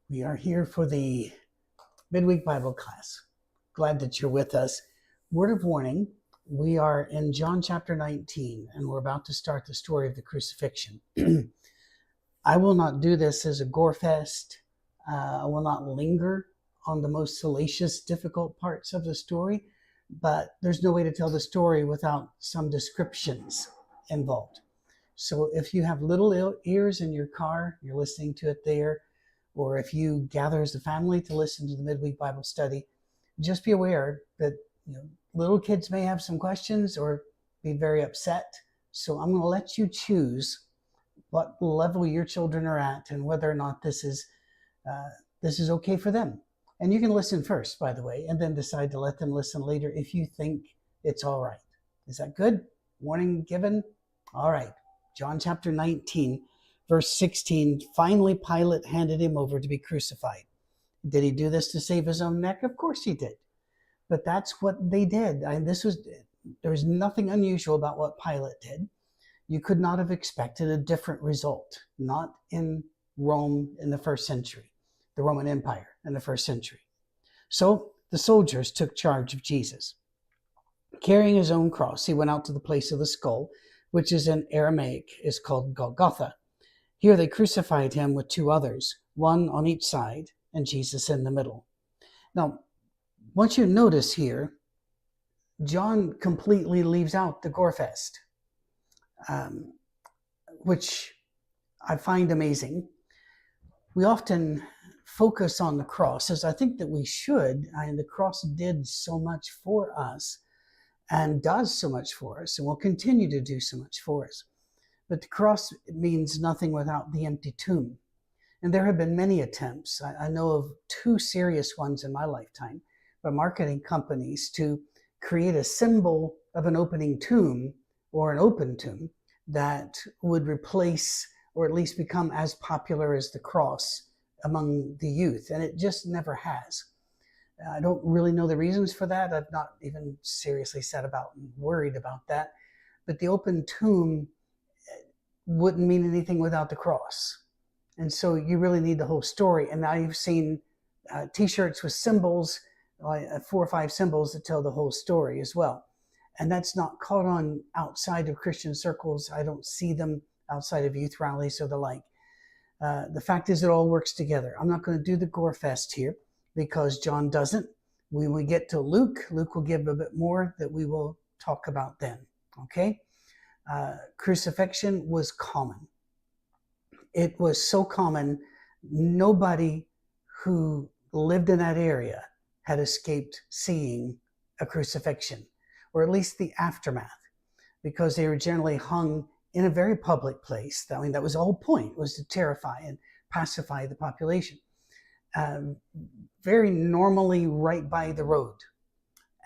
We are here for the midweek Bible class. Glad that you're with us. Word of warning, we are in John chapter 19, and we're about to start the story of the crucifixion. I will not do this as a gore fest. I will not linger on the most salacious, difficult parts of the story, but there's no way to tell the story without some descriptions involved. So if you have little ears in your car, you're listening to it there, or if you gather as a family to listen to the midweek Bible study, just be aware that little kids may have some questions or be very upset. So I'm going to let you choose what level your children are at and whether or not this is okay for them. And you can listen first, by the way, and then decide to let them listen later if you think it's all right. Is that good? Warning given? All right. John chapter 19, verse 16. Finally, Pilate handed him over to be crucified. Did he do this to save his own neck? Of course he did. But that's what they did. There was nothing unusual about what Pilate did. You could not have expected a different result. Not in Rome in the first century, the Roman Empire in the first century. So the soldiers took charge of Jesus. Carrying his own cross, he went out to the place of the skull, which is in Aramaic is called Golgotha. Here they crucified him with two others, one on each side and Jesus in the middle. Now, once you notice here, John completely leaves out the gore fest, which I find amazing. We often focus on the cross, as I think that we should, and the cross did so much for us and does so much for us and will continue to do so much for us. But the cross means nothing without the empty tomb. And there have been many attempts, I know of two serious ones in my lifetime, by marketing companies to create a symbol of an opening tomb or an open tomb that would replace or at least become as popular as the cross among the youth. And it just never has. I don't really know the reasons for that. I've not even seriously set about and worried about that. But the open tomb wouldn't mean anything without the cross. And so you really need the whole story. And now you've seen t-shirts with symbols, 4 or 5 symbols that tell the whole story as well. And that's not caught on outside of Christian circles. I don't see them outside of youth rallies or the like. The fact is it all works together. I'm not going to do the gore fest here because John doesn't. When we get to Luke will give a bit more that we will talk about then. Okay? Crucifixion was common. It was so common, nobody who lived in that area had escaped seeing a crucifixion, or at least the aftermath, because they were generally hung in a very public place. I mean, that was the whole point, was to terrify and pacify the population. Very normally right by the road.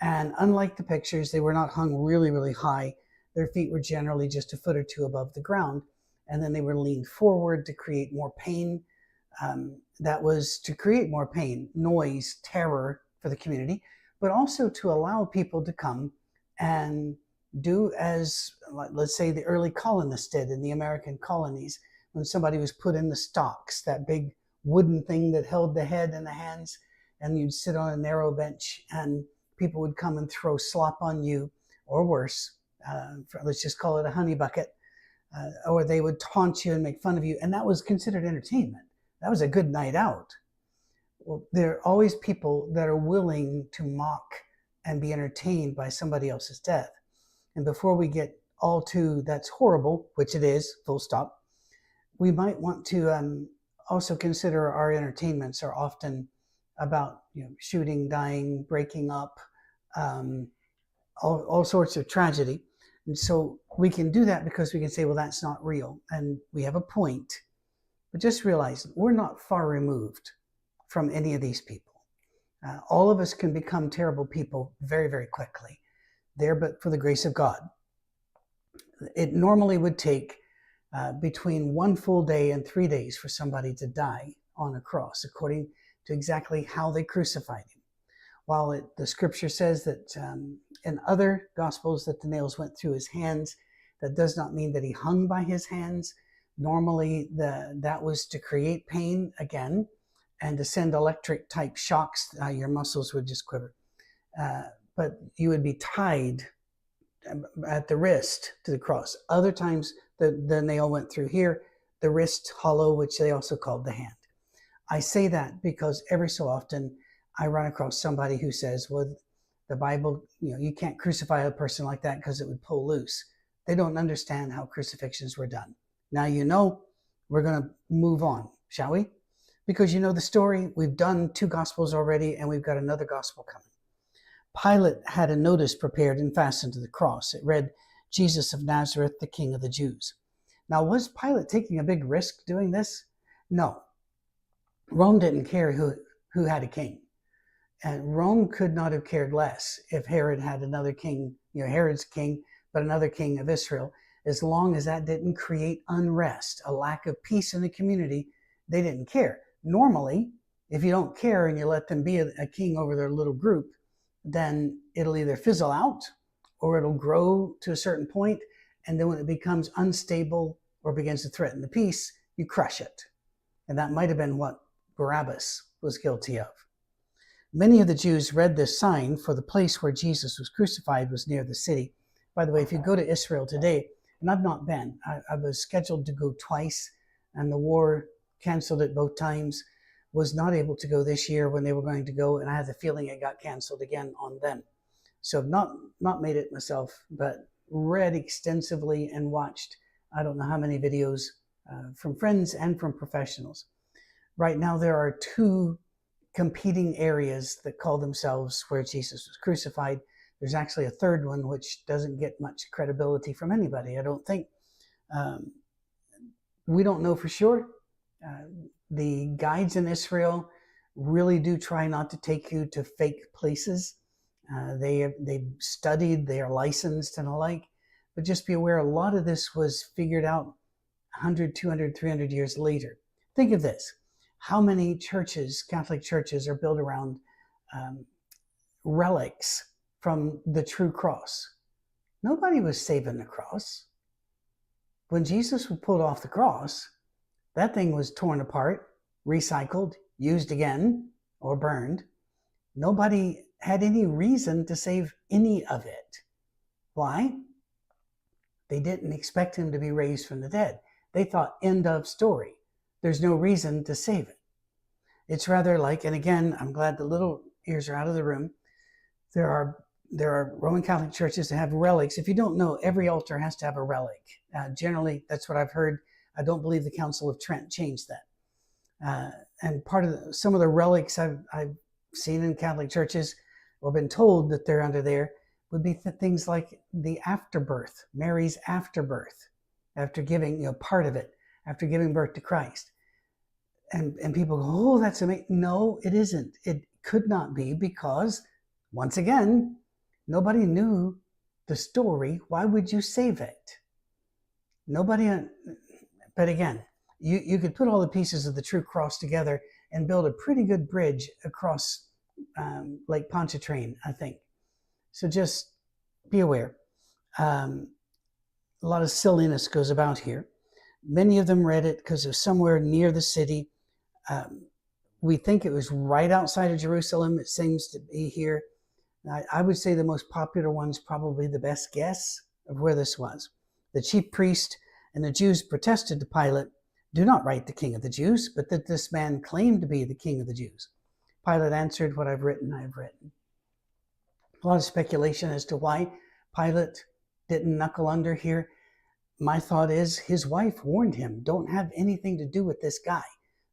And unlike the pictures, they were not hung really, really high. Their feet were generally just a foot or two above the ground. And then they were leaned forward to create more pain. That was to create more pain, noise, terror for the community, but also to allow people to come and do as, let's say, the early colonists did in the American colonies when somebody was put in the stocks, that big wooden thing that held the head and the hands, and you'd sit on a narrow bench and people would come and throw slop on you, or worse, let's just call it a honey bucket, or they would taunt you and make fun of you, and that was considered entertainment. That was a good night out. Well, there are always people that are willing to mock and be entertained by somebody else's death. And before we get all to that's horrible, which it is, full stop, we might want to also consider our entertainments are often about shooting, dying, breaking up, all sorts of tragedy. And so we can do that because we can say, well, that's not real. And we have a point. But just realize we're not far removed from any of these people. All of us can become terrible people very, very quickly. There, but for the grace of God. It normally would take between 1 full day and 3 days for somebody to die on a cross, according to exactly how they crucified him. While the scripture says that in other gospels that the nails went through his hands, that does not mean that he hung by his hands. Normally, that was to create pain again, and to send electric type shocks, your muscles would just quiver. But you would be tied at the wrist to the cross. Other times the nail went through here, the wrist hollow, which they also called the hand. I say that because every so often I run across somebody who says, well, the Bible, you can't crucify a person like that because it would pull loose. They don't understand how crucifixions were done. Now we're going to move on, shall we? Because you know the story. We've done 2 Gospels already, and we've got another Gospel coming. Pilate had a notice prepared and fastened to the cross. It read, Jesus of Nazareth, the King of the Jews. Now, was Pilate taking a big risk doing this? No. Rome didn't care who had a king. And Rome could not have cared less if Herod had another king, Herod's king, but another king of Israel. As long as that didn't create unrest, a lack of peace in the community, they didn't care. Normally, if you don't care and you let them be a king over their little group, then it'll either fizzle out or it'll grow to a certain point, and then when it becomes unstable or begins to threaten the peace, you crush it. And that might have been what Barabbas was guilty of. Many of the Jews read this sign, for the place where Jesus was crucified was near the city. By the way, if you go to Israel today, and I've not been, I was scheduled to go twice, and the war canceled it both times. Was not able to go this year when they were going to go, and I had the feeling it got canceled again on them. So I've not made it myself, but read extensively and watched I don't know how many videos from friends and from professionals. Right now there are 2 competing areas that call themselves where Jesus was crucified. There's actually a third one which doesn't get much credibility from anybody, I don't think. We don't know for sure. The guides in Israel really do try not to take you to fake places. They've studied, they are licensed and the like, but just be aware a lot of this was figured out 100, 200, 300 years later. Think of this. How many churches, Catholic churches, are built around relics from the true cross? Nobody was saving the cross. When Jesus was pulled off the cross, that thing was torn apart, recycled, used again, or burned. Nobody had any reason to save any of it. Why? They didn't expect him to be raised from the dead. They thought, end of story. There's no reason to save it. It's rather like, and again, I'm glad the little ears are out of the room. There are Roman Catholic churches that have relics. If you don't know, every altar has to have a relic. Generally, that's what I've heard. I don't believe the Council of Trent changed that. And part of some of the relics I've seen in Catholic churches or been told that they're under there would be things like the afterbirth, Mary's afterbirth, after giving, part of it, after giving birth to Christ. And people go, oh, that's amazing. No, it isn't. It could not be because, once again, nobody knew the story. Why would you save it? Nobody, but again, you could put all the pieces of the true cross together and build a pretty good bridge across Lake Pontchartrain, I think. So just be aware. A lot of silliness goes about here. Many of them read it because it was somewhere near the city. We think it was right outside of Jerusalem. It seems to be here. I would say the most popular one's probably the best guess of where this was. The chief priest and the Jews protested to Pilate, do not write the King of the Jews, but that this man claimed to be the King of the Jews. Pilate answered, what I've written, I've written. A lot of speculation as to why Pilate didn't knuckle under here. My thought is his wife warned him, don't have anything to do with this guy.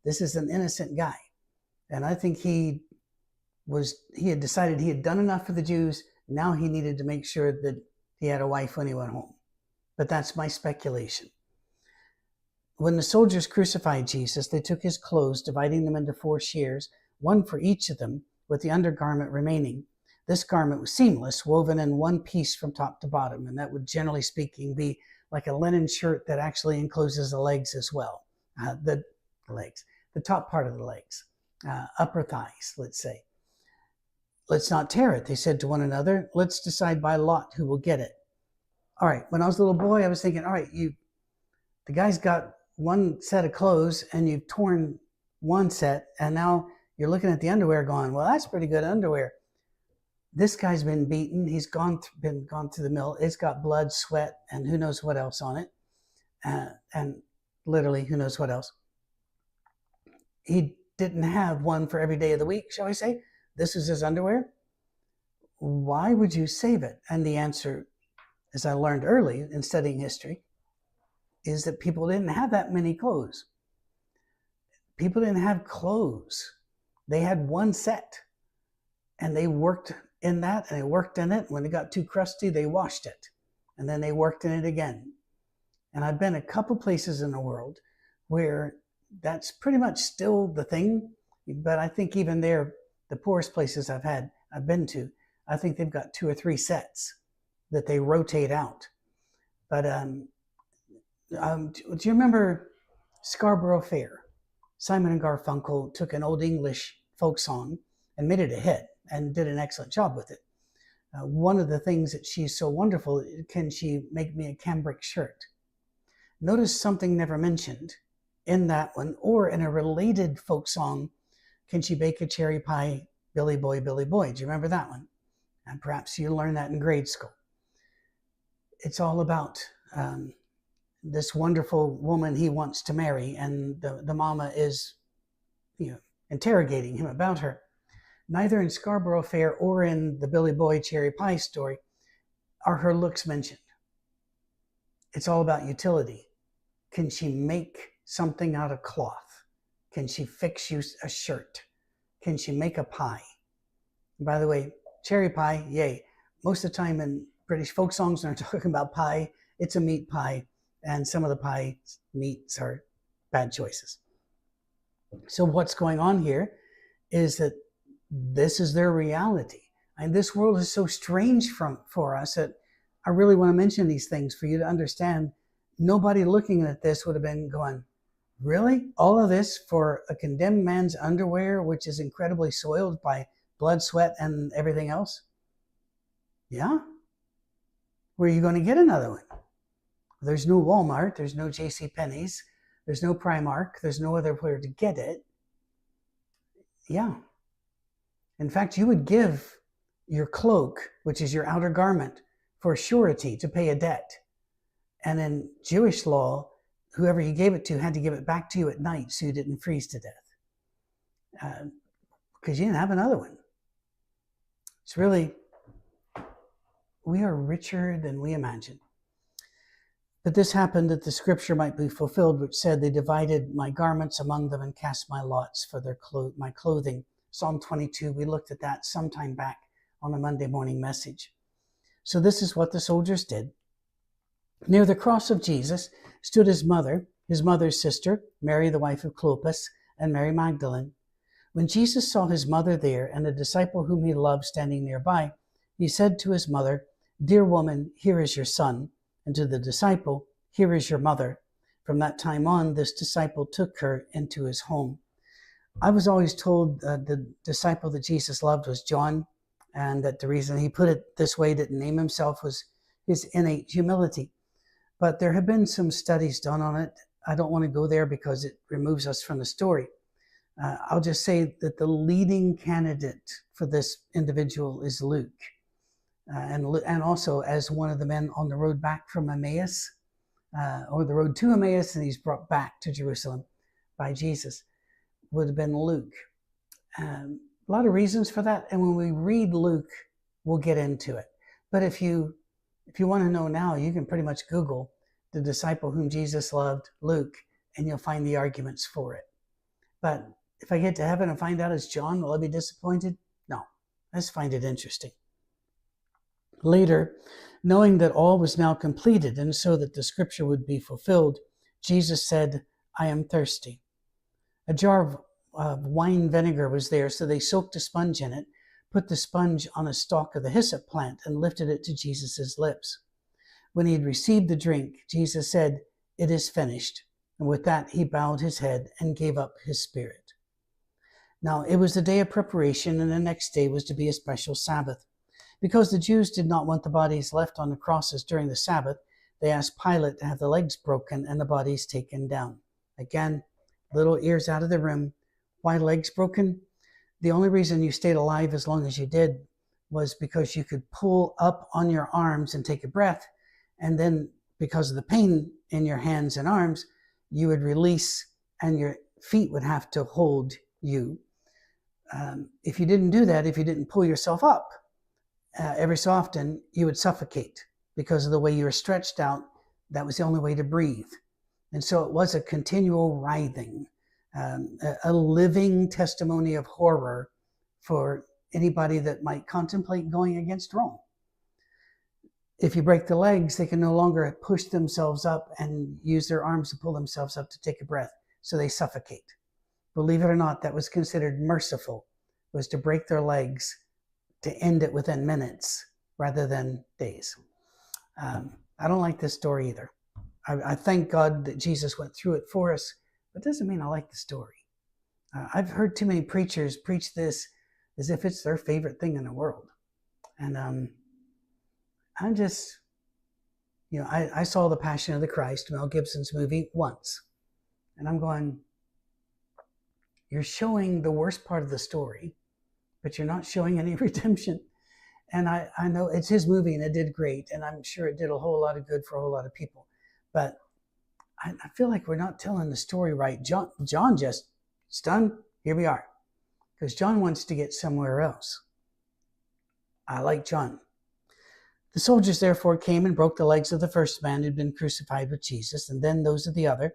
This is an innocent guy. And I think he had decided he had done enough for the Jews. Now he needed to make sure that he had a wife when he went home. But that's my speculation. When the soldiers crucified Jesus, they took his clothes, dividing them into 4 shares, one for each of them, with the undergarment remaining. This garment was seamless, woven in one piece from top to bottom, and that would, generally speaking, be like a linen shirt that actually encloses the legs as well. The top part of the legs, upper thighs, let's say. Let's not tear it, they said to one another. Let's decide by lot who will get it. All right, when I was a little boy, I was thinking, all right, the guy's got one set of clothes and you've torn one set, and now you're looking at the underwear going, well, that's pretty good underwear. This guy's been beaten. He's gone through the mill. It's got blood, sweat, and who knows what else on it. And literally, who knows what else. He didn't have one for every day of the week, shall we say. This is his underwear. Why would you save it? And the answer, as I learned early in studying history, is that people didn't have that many clothes. People didn't have clothes. They had one set, and they worked in that, and they worked in it. When it got too crusty, they washed it, and then they worked in it again. And I've been a couple places in the world where that's pretty much still the thing, but I think even there, the poorest places I've been to, I think they've got 2 or 3 sets that they rotate out. But do you remember Scarborough Fair? Simon and Garfunkel took an old English folk song and made it a hit and did an excellent job with it. One of the things that she's so wonderful, can she make me a cambric shirt? Notice something never mentioned in that one, or in a related folk song, can she bake a cherry pie, Billy Boy, Billy Boy? Do you remember that one? And perhaps you learned that in grade school. It's all about this wonderful woman he wants to marry, and the mama is, interrogating him about her. Neither in Scarborough Fair or in the Billy Boy cherry pie story are her looks mentioned. It's all about utility. Can she make something out of cloth? Can she fix you a shirt? Can she make a pie? And by the way, cherry pie, yay. Most of the time in British folk songs, when they're talking about pie, it's a meat pie, and some of the pie meats are bad choices. So what's going on here is that this is their reality. And this world is so strange for us that I really want to mention these things for you to understand. Nobody looking at this would have been going, really? All of this for a condemned man's underwear, which is incredibly soiled by blood, sweat, and everything else? Yeah? Where are you going to get another one? There's no Walmart. There's no JCPenney's. There's no Primark. There's no other where to get it. Yeah. In fact, you would give your cloak, which is your outer garment, for surety to pay a debt. And in Jewish law, whoever you gave it to had to give it back to you at night so you didn't freeze to death. Because you didn't have another one. It's really, we are richer than we imagine. But this happened that the scripture might be fulfilled, which said, they divided my garments among them and cast my lots for my clothing. Psalm 22, we looked at that sometime back on a Monday morning message. So this is what the soldiers did. Near the cross of Jesus stood his mother's sister, Mary, the wife of Clopas, and Mary Magdalene. When Jesus saw his mother there and a disciple whom he loved standing nearby, he said to his mother, "Dear woman, here is your son," and to the disciple, "Here is your mother." From that time on, this disciple took her into his home. I was always told the disciple that Jesus loved was John, and that the reason he put it this way, didn't name himself, was his innate humility. But there have been some studies done on it. I don't want to go there because it removes us from the story. I'll just say that the leading candidate for this individual is Luke. And also as one of the men on the road back from Emmaus, or the road to Emmaus, and he's brought back to Jerusalem by Jesus, would have been Luke. A lot of reasons for that, and when we read Luke, we'll get into it. But if you want to know now, you can pretty much Google the disciple whom Jesus loved, Luke, and you'll find the arguments for it. But if I get to heaven and find out it's John, will I be disappointed? No, let's find it interesting. Later, knowing that all was now completed, and so that the scripture would be fulfilled, Jesus said, "I am thirsty." A jar of wine vinegar was there, so they soaked a sponge in it, put the sponge on a stalk of the hyssop plant, and lifted it to Jesus' lips. When he had received the drink, Jesus said, "It is finished." And with that, he bowed his head and gave up his spirit. Now, it was the day of preparation, and the next day was to be a special Sabbath. Because the Jews did not want the bodies left on the crosses during the Sabbath, they asked Pilate to have the legs broken and the bodies taken down. Again, little ears out of the room. Why legs broken? The only reason you stayed alive as long as you did was because you could pull up on your arms and take a breath. And then because of the pain in your hands and arms, you would release and your feet would have to hold you. If you didn't do that, if you didn't pull yourself up, every so often you would suffocate because of the way you were stretched out. That was the only way to breathe. And so it was a continual writhing, a living testimony of horror for anybody that might contemplate going against Rome. If you break the legs, they can no longer push themselves up and use their arms to pull themselves up to take a breath, so they suffocate. Believe it or not, that was considered merciful, was to break their legs to end it within minutes rather than days. I don't like this story either. I thank God that Jesus went through it for us, but it doesn't mean I like the story. I've heard too many preachers preach this as if it's their favorite thing in the world. And I'm just, I saw The Passion of the Christ, Mel Gibson's movie, once. And I'm going, you're showing the worst part of the story, but you're not showing any redemption. And I know it's his movie and it did great. And I'm sure it did a whole lot of good for a whole lot of people. But I feel like we're not telling the story right. John just, it's done, here we are. Because John wants to get somewhere else. I like John. The soldiers therefore came and broke the legs of the first man who'd been crucified with Jesus, and then those of the other.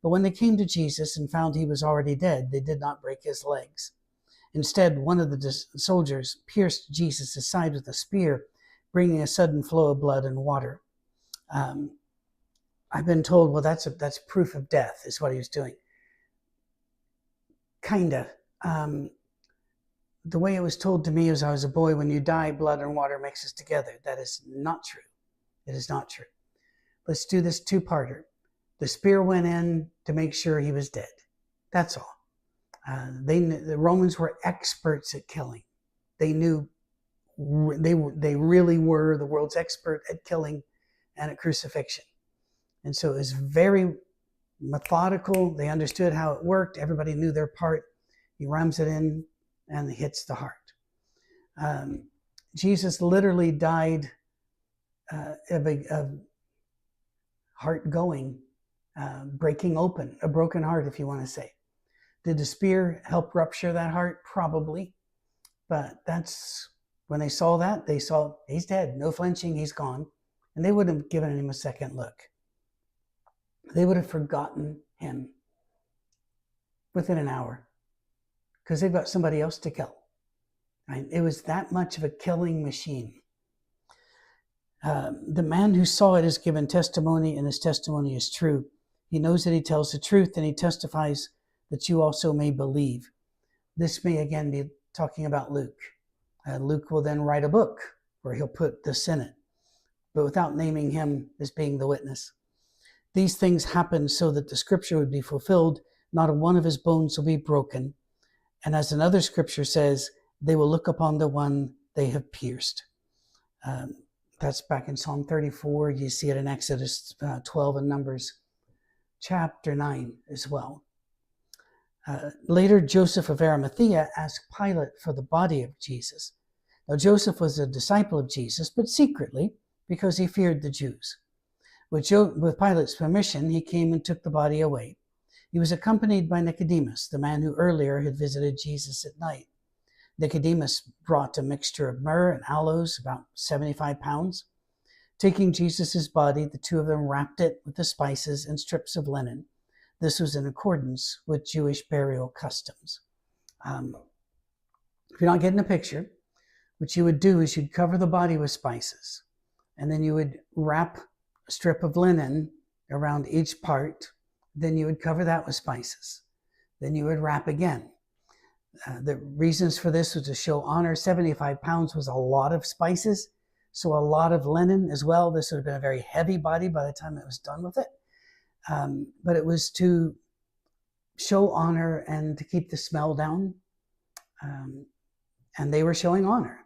But when they came to Jesus and found he was already dead, they did not break his legs. Instead, one of the soldiers pierced Jesus' side with a spear, bringing a sudden flow of blood and water. I've been told, well, that's proof of death, is what he was doing. Kinda. The way it was told to me as I was a boy, when you die, blood and water mixes together. That is not true. It is not true. Let's do this two-parter. The spear went in to make sure he was dead. That's all. The Romans were experts at killing. They knew they really were the world's expert at killing and at crucifixion. And so it was very methodical. They understood how it worked. Everybody knew their part. He rams it in and hits the heart. Jesus literally died of heart going, breaking open, a broken heart, if you want to say. Did the spear help rupture that heart? Probably. But that's when they saw that, they saw he's dead, no flinching, he's gone. And they wouldn't have given him a second look. They would have forgotten him within an hour because they've got somebody else to kill. Right? It was that much of a killing machine. The man who saw it has given testimony, and his testimony is true. He knows that he tells the truth, and he testifies that you also may believe. This may again be talking about Luke. Luke will then write a book where he'll put this in it, but without naming him as being the witness. These things happened so that the scripture would be fulfilled. Not one of his bones will be broken. And as another scripture says, they will look upon the one they have pierced. That's back in Psalm 34. You see it in Exodus 12 and Numbers chapter 9 as well. Later, Joseph of Arimathea asked Pilate for the body of Jesus. Now, Joseph was a disciple of Jesus, but secretly, because he feared the Jews. With Pilate's permission, he came and took the body away. He was accompanied by Nicodemus, the man who earlier had visited Jesus at night. Nicodemus brought a mixture of myrrh and aloes, about 75 pounds. Taking Jesus' body, the two of them wrapped it with the spices and strips of linen. This was in accordance with Jewish burial customs. If you're not getting a picture, what you would do is you'd cover the body with spices, and then you would wrap a strip of linen around each part. Then you would cover that with spices. Then you would wrap again. The reasons for this was to show honor. 75 pounds was a lot of spices, so a lot of linen as well. This would have been a very heavy body by the time it was done with it. But it was to show honor and to keep the smell down. And they were showing honor.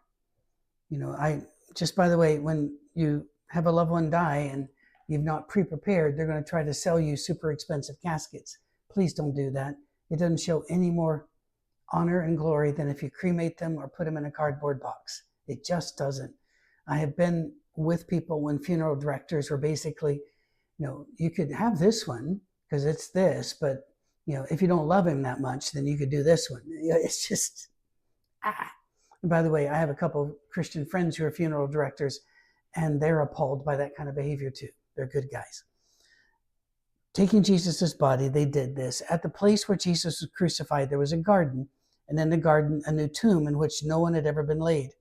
Just by the way, when you have a loved one die and you've not pre-prepared, they're going to try to sell you super expensive caskets. Please don't do that. It doesn't show any more honor and glory than if you cremate them or put them in a cardboard box. It just doesn't. I have been with people when funeral directors were basically, you could have this one because it's this, but if you don't love him that much, then you could do this one. It's just, And by the way, I have a couple of Christian friends who are funeral directors, and they're appalled by that kind of behavior too. They're good guys. Taking Jesus' body, they did this. At the place where Jesus was crucified, there was a garden, and in the garden, a new tomb in which no one had ever been laid.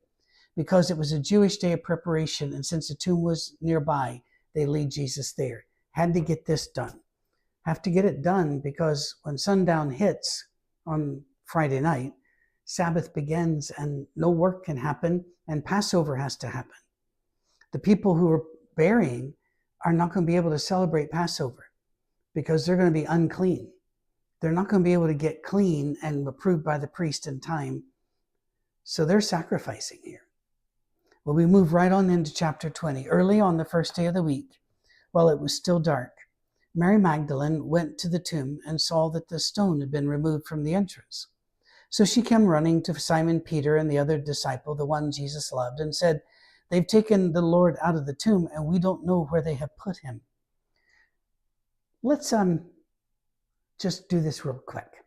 Because it was a Jewish day of preparation, and since the tomb was nearby, they laid Jesus there. Had to get this done. Have to get it done because when sundown hits on Friday night, Sabbath begins and no work can happen, and Passover has to happen. The people who are burying are not going to be able to celebrate Passover because they're going to be unclean. They're not going to be able to get clean and approved by the priest in time. So they're sacrificing here. Well, we move right on into chapter 20. Early on the first day of the week, while it was still dark, Mary Magdalene went to the tomb and saw that the stone had been removed from the entrance. So she came running to Simon Peter and the other disciple, the one Jesus loved, and said, "They've taken the Lord out of the tomb, and we don't know where they have put him." Let's just do this real quick.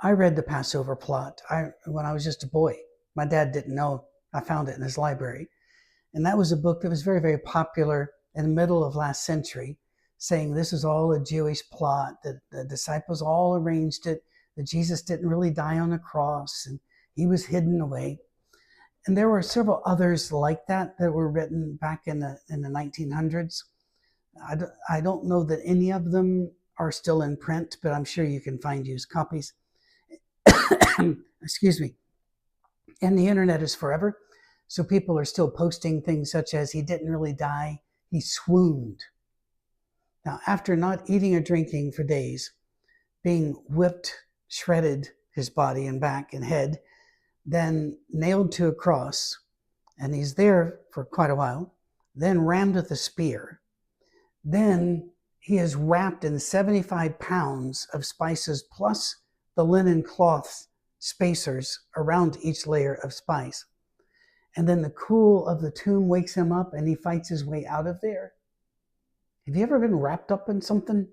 I read the Passover plot when I was just a boy. My dad didn't know. I found it in his library. And that was a book that was very, very popular in the middle of last century, saying this is all a Jewish plot, that the disciples all arranged it, that Jesus didn't really die on the cross, and he was hidden away. And there were several others like that were written back in the 1900s. I don't know that any of them are still in print, but I'm sure you can find used copies. Excuse me. And the internet is forever. So people are still posting things such as, he didn't really die, he swooned. Now, after not eating or drinking for days, being whipped, shredded, his body and back and head, then nailed to a cross, and he's there for quite a while, then rammed with a spear. Then he is wrapped in 75 pounds of spices plus the linen cloth spacers around each layer of spice. And then the cool of the tomb wakes him up and he fights his way out of there. Have you ever been wrapped up in something?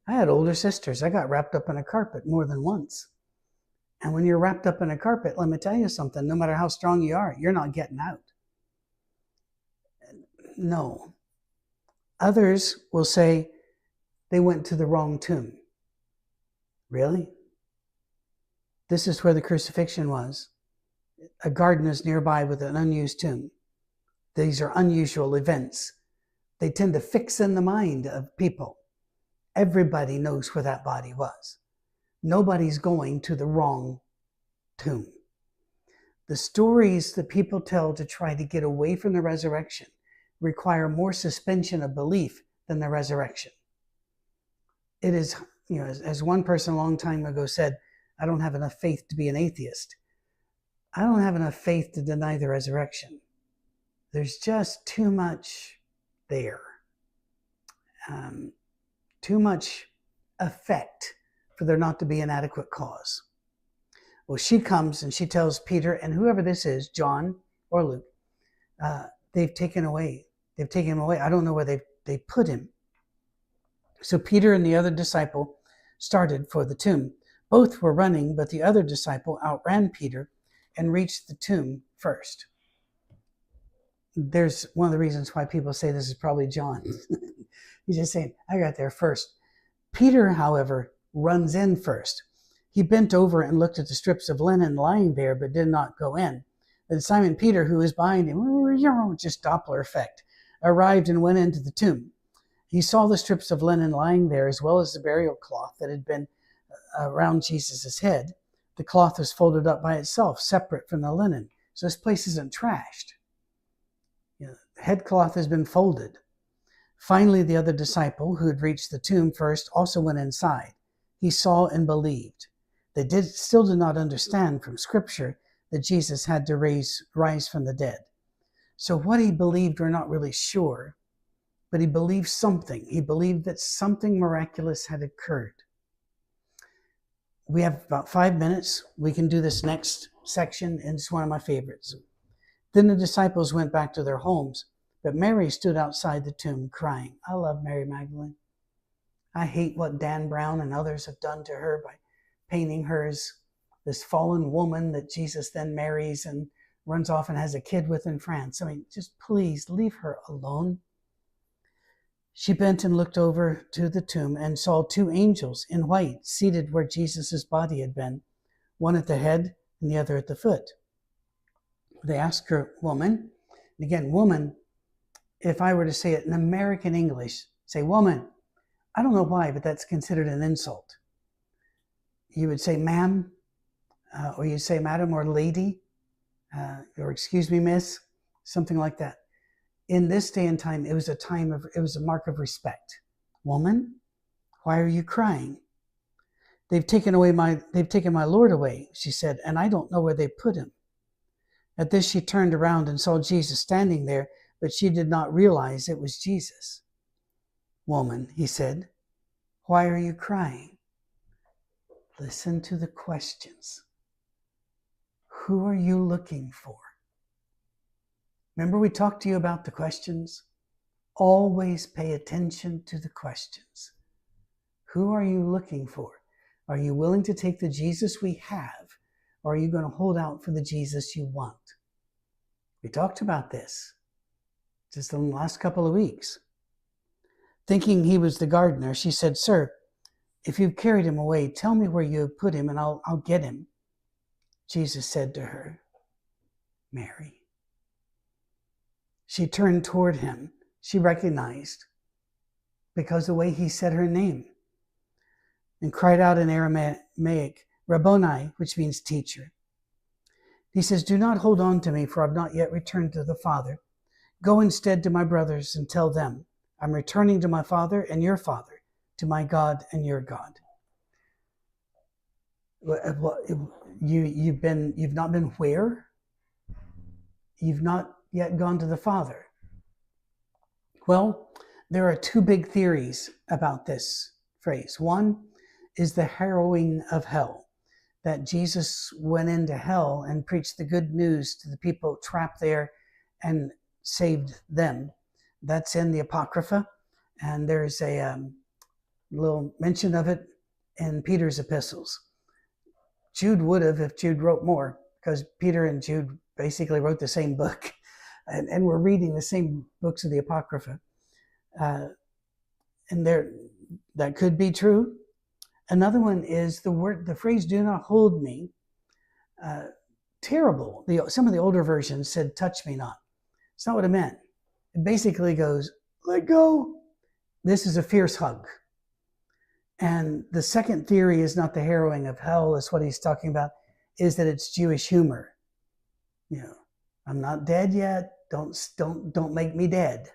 I had older sisters. I got wrapped up in a carpet more than once. And when you're wrapped up in a carpet, let me tell you something, no matter how strong you are, you're not getting out. No. Others will say they went to the wrong tomb. Really? This is where the crucifixion was. A garden is nearby with an unused tomb. These are unusual events. They tend to fix in the mind of people. Everybody knows where that body was. Nobody's going to the wrong tomb. The stories that people tell to try to get away from the resurrection require more suspension of belief than the resurrection. It is, as one person a long time ago said, I don't have enough faith to be an atheist. I don't have enough faith to deny the resurrection. There's just too much there. Too much effect for there not to be an adequate cause. Well, she comes and she tells Peter and whoever this is, John or Luke, they've taken him away. I don't know where they put him. So Peter and the other disciple started for the tomb. Both were running, but the other disciple outran Peter and reached the tomb first. There's one of the reasons why people say this is probably John. He's just saying, I got there first. Peter, however, runs in first. He bent over and looked at the strips of linen lying there, but did not go in. Then Simon Peter, who was behind him, just Doppler effect, arrived and went into the tomb. He saw the strips of linen lying there, as well as the burial cloth that had been around Jesus' head. The cloth was folded up by itself, separate from the linen. So this place isn't trashed. The head cloth has been folded. Finally, the other disciple, who had reached the tomb first, also went inside. He saw and believed. They still did not understand from Scripture that Jesus had to rise from the dead. So what he believed, we're not really sure, but he believed something. He believed that something miraculous had occurred. We have about 5 minutes. We can do this next section, and it's one of my favorites. Then the disciples went back to their homes, but Mary stood outside the tomb crying. I love Mary Magdalene. I hate what Dan Brown and others have done to her by painting her as this fallen woman that Jesus then marries and runs off and has a kid with in France. I mean, just please leave her alone. She bent and looked over to the tomb and saw 2 angels in white seated where Jesus' body had been, one at the head and the other at the foot. They asked her, woman, and again, woman, if I were to say it in American English, say woman. I don't know why, but that's considered an insult. You would say ma'am, or you'd say madam or lady, or excuse me, miss, something like that. In this day and time, it was a mark of respect. Woman, why are you crying? They've taken my Lord away, she said, and I don't know where they put him. At this, she turned around and saw Jesus standing there, but she did not realize it was Jesus. Woman, he said, why are you crying? Listen to the questions. Who are you looking for? Remember we talked to you about the questions? Always pay attention to the questions. Who are you looking for? Are you willing to take the Jesus we have, or are you going to hold out for the Jesus you want? We talked about this just in the last couple of weeks. Thinking he was the gardener, she said, Sir, if you've carried him away, tell me where you have put him and I'll get him. Jesus said to her, Mary. She turned toward him. She recognized, because the way he said her name, and cried out in Aramaic, Rabboni, which means teacher. He says, do not hold on to me, for I've not yet returned to the Father. Go instead to my brothers and tell them, I'm returning to my Father and your Father, to my God and your God. You've not been where? You've not yet gone to the Father. Well, there are 2 big theories about this phrase. One is the harrowing of hell, that Jesus went into hell and preached the good news to the people trapped there and saved them. That's in the Apocrypha, and there's a little mention of it in Peter's epistles. Jude would have if Jude wrote more, because Peter and Jude basically wrote the same book, and we're reading the same books of the Apocrypha. And that could be true. Another one is the phrase, do not hold me. Terrible. Some of the older versions said, touch me not. It's not what it meant. It basically goes, let go. This is a fierce hug. And the second theory is not the harrowing of hell, is what he's talking about, is that it's Jewish humor. I'm not dead yet. Don't make me dead.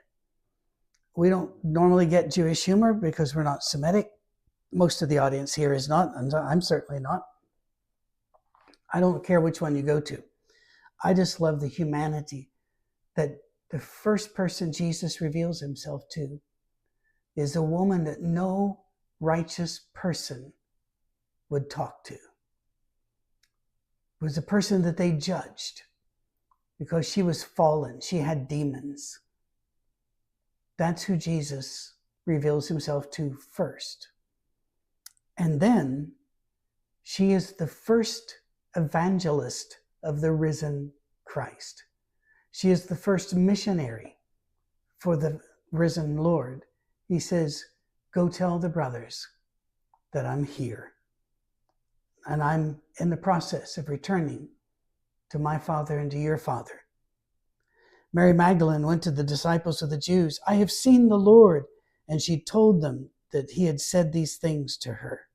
We don't normally get Jewish humor because we're not Semitic. Most of the audience here is not, and I'm certainly not. I don't care which one you go to. I just love the humanity that the first person Jesus reveals himself to is a woman that no righteous person would talk to. It was a person that they judged because she was fallen. She had demons. That's who Jesus reveals himself to first. And then she is the first evangelist of the risen Christ. She is the first missionary for the risen Lord. He says, go tell the brothers that I'm here. And I'm in the process of returning to my Father and to your Father. Mary Magdalene went to the disciples of the Jews. I have seen the Lord. And she told them that he had said these things to her.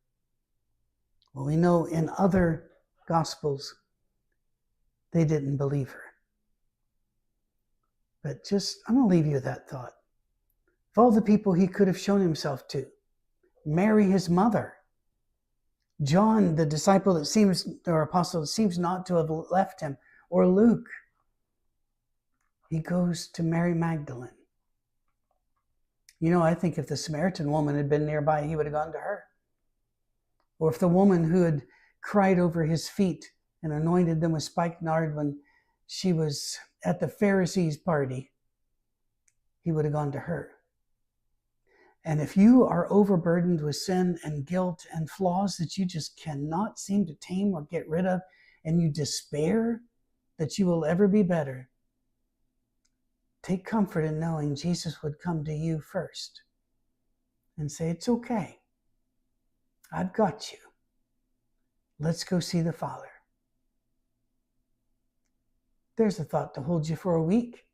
Well, we know in other Gospels, they didn't believe her. But I'm going to leave you with that thought. Of all the people he could have shown himself to, Mary, his mother, John, the disciple or apostle that seems not to have left him, or Luke, he goes to Mary Magdalene. I think if the Samaritan woman had been nearby, he would have gone to her. Or if the woman who had cried over his feet and anointed them with spikenard when she was at the Pharisees' party, he would have gone to her. And if you are overburdened with sin and guilt and flaws that you just cannot seem to tame or get rid of, and you despair that you will ever be better, take comfort in knowing Jesus would come to you first and say, it's okay. I've got you. Let's go see the Father. There's a thought to hold you for a week.